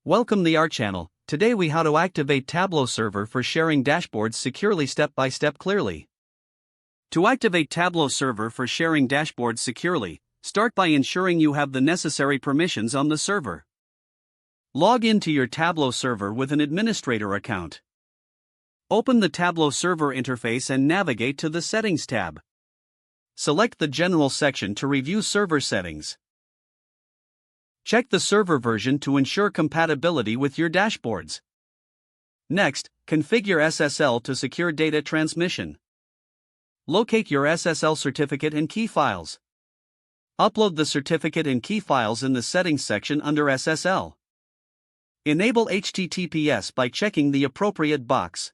Welcome to our channel. Today we how to activate Tableau Server for sharing dashboards securely step by step clearly. To activate Tableau Server for sharing dashboards securely, start by ensuring you have the necessary permissions on the server. Log into your Tableau Server with an administrator account. Open the Tableau Server interface and navigate to the Settings tab. Select the General section to review server settings. Check the server version to ensure compatibility with your dashboards. Next, configure SSL to secure data transmission. Locate your SSL certificate and key files. Upload the certificate and key files in the Settings section under SSL. Enable HTTPS by checking the appropriate box.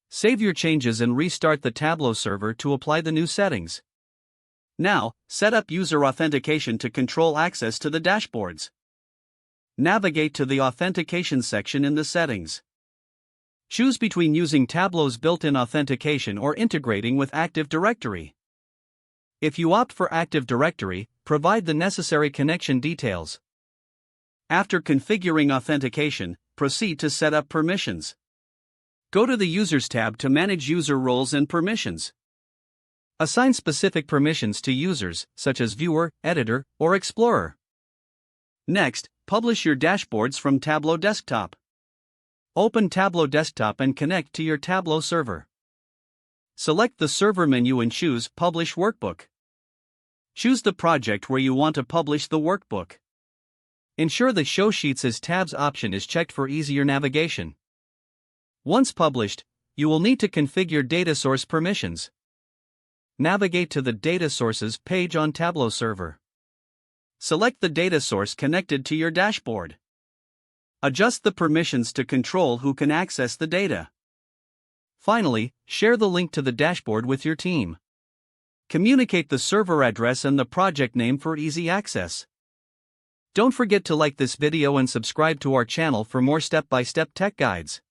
Save your changes and restart the Tableau server to apply the new settings. Now, set up user authentication to control access to the dashboards. Navigate to the Authentication section in the settings. Choose between using Tableau's built-in authentication or integrating with Active Directory. If you opt for Active Directory, provide the necessary connection details. After configuring authentication, proceed to set up permissions. Go to the Users tab to manage user roles and permissions. Assign specific permissions to users, such as Viewer, Editor, or Explorer. Next, publish your dashboards from Tableau Desktop. Open Tableau Desktop and connect to your Tableau server. Select the server menu and choose Publish Workbook. Choose the project where you want to publish the workbook. Ensure the Show Sheets as Tabs option is checked for easier navigation. Once published, you will need to configure data source permissions. Navigate to the Data Sources page on Tableau Server. Select the data source connected to your dashboard. Adjust the permissions to control who can access the data. Finally, share the link to the dashboard with your team. Communicate the server address and the project name for easy access. Don't forget to like this video and subscribe to our channel for more step-by-step tech guides.